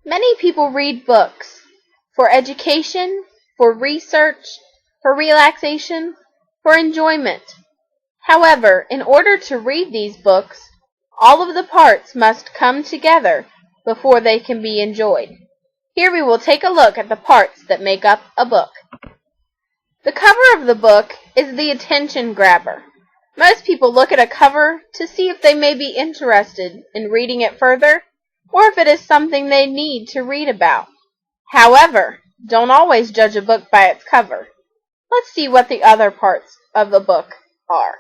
Many people read books for education, for research, for relaxation, for enjoyment. However, in order to read these books, all of the parts must come together before they can be enjoyed. Here we will take a look at the parts that make up a book. The cover of the book is the attention grabber. Most people look at a cover to see if they may be interested in reading it further, or if it is something they need to read about. However, don't always judge a book by its cover. Let's see what the other parts of the book are.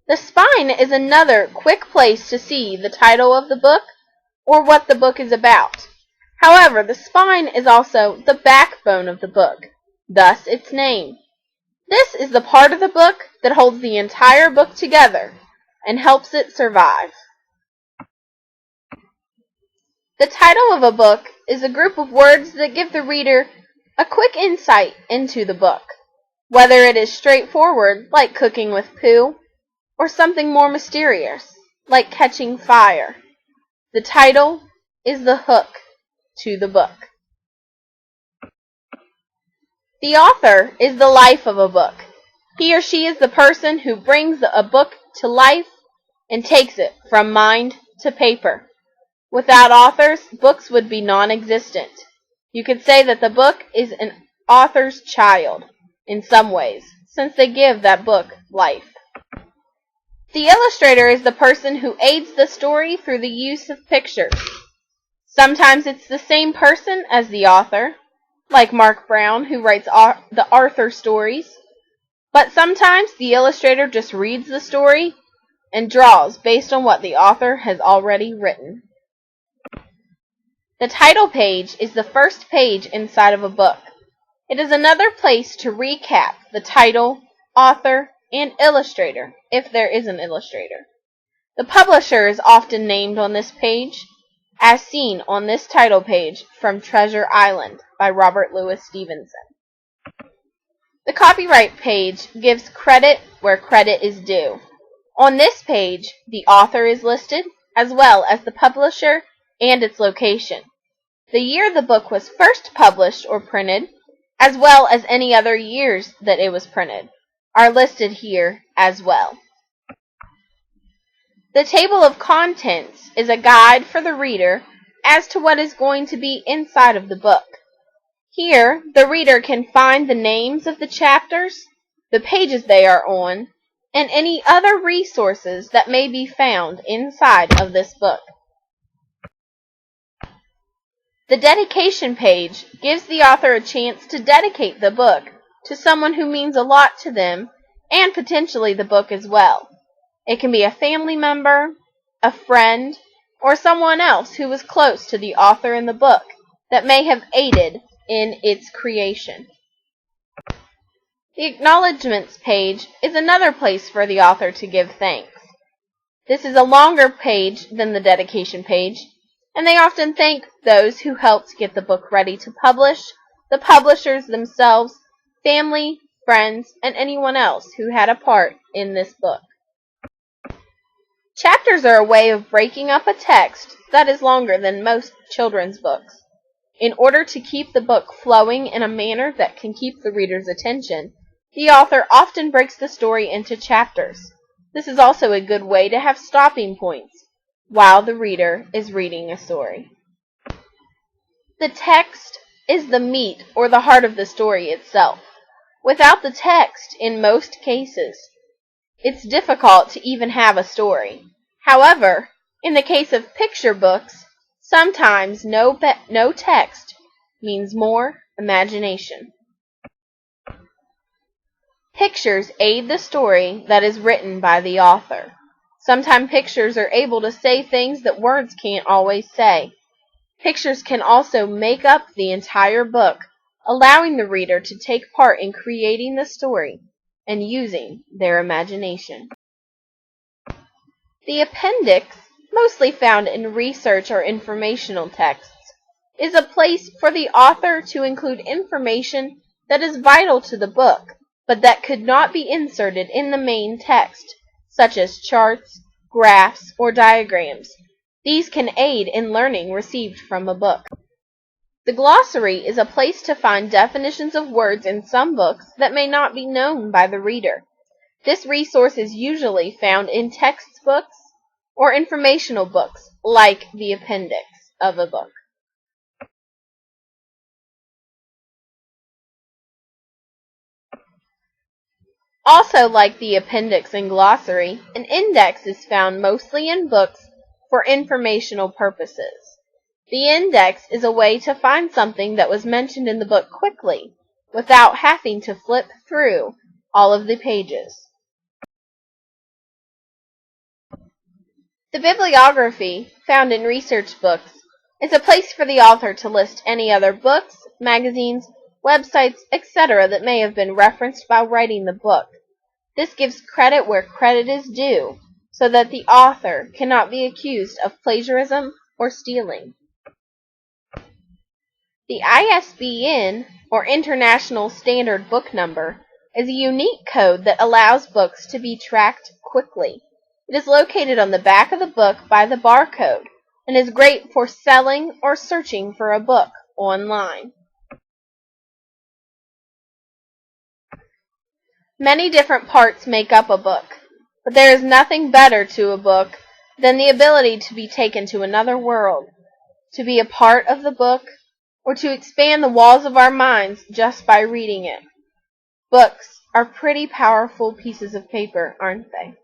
The spine is another quick place to see the title of the book or what the book is about. However, the spine is also the backbone of the book, thus its name. This is the part of the book that holds the entire book together and helps it survive. The title of a book is a group of words that give the reader a quick insight into the book, whether it is straightforward, like Cooking with Pooh, or something more mysterious, like Catching Fire. The title is the hook to the book. The author is the life of a book. He or she is the person who brings a book to life and takes it from mind to paper. Without authors, books would be non-existent. You could say that the book is an author's child, in some ways, since they give that book life. The illustrator is the person who aids the story through the use of pictures. Sometimes it's the same person as the author, like Mark Brown, who writes the Arthur stories, but sometimes the illustrator just reads the story and draws based on what the author has already written. The title page is the first page inside of a book. It is another place to recap the title, author, and illustrator, if there is an illustrator. The publisher is often named on this page, as seen on this title page from Treasure Island by Robert Louis Stevenson. The copyright page gives credit where credit is due. On this page, the author is listed, as well as the publisher and its location. The year the book was first published or printed, as well as any other years that it was printed, are listed here as well. The table of contents is a guide for the reader as to what is going to be inside of the book. Here, the reader can find the names of the chapters, the pages they are on, and any other resources that may be found inside of this book. The dedication page gives the author a chance to dedicate the book to someone who means a lot to them, and potentially the book as well. It can be a family member, a friend, or someone else who was close to the author in the book that may have aided in its creation. The acknowledgments page is another place for the author to give thanks. This is a longer page than the dedication page, and they often thank those who helped get the book ready to publish, the publishers themselves, family, friends, and anyone else who had a part in this book. Chapters are a way of breaking up a text that is longer than most children's books. In order to keep the book flowing in a manner that can keep the reader's attention, the author often breaks the story into chapters. This is also a good way to have stopping points while the reader is reading a story. The text is the meat or the heart of the story itself. Without the text, in most cases, it's difficult to even have a story. However, in the case of picture books, sometimes no text means more imagination. Pictures aid the story that is written by the author. Sometimes pictures are able to say things that words can't always say. Pictures can also make up the entire book, allowing the reader to take part in creating the story and using their imagination. The appendix, mostly found in research or informational texts, is a place for the author to include information that is vital to the book, but that could not be inserted in the main text, such as charts, graphs, or diagrams. These can aid in learning received from a book. The glossary is a place to find definitions of words in some books that may not be known by the reader. This resource is usually found in textbooks or informational books, like the appendix of a book. Also, like the appendix and glossary, an index is found mostly in books for informational purposes. The index is a way to find something that was mentioned in the book quickly, without having to flip through all of the pages. The bibliography, found in research books, is a place for the author to list any other books, magazines, websites, etc. that may have been referenced while writing the book. This gives credit where credit is due, so that the author cannot be accused of plagiarism or stealing. The ISBN, or International Standard Book Number, is a unique code that allows books to be tracked quickly. It is located on the back of the book by the barcode and is great for selling or searching for a book online. Many different parts make up a book, but there is nothing better to a book than the ability to be taken to another world, to be a part of the book, or to expand the walls of our minds just by reading it. Books are pretty powerful pieces of paper, aren't they?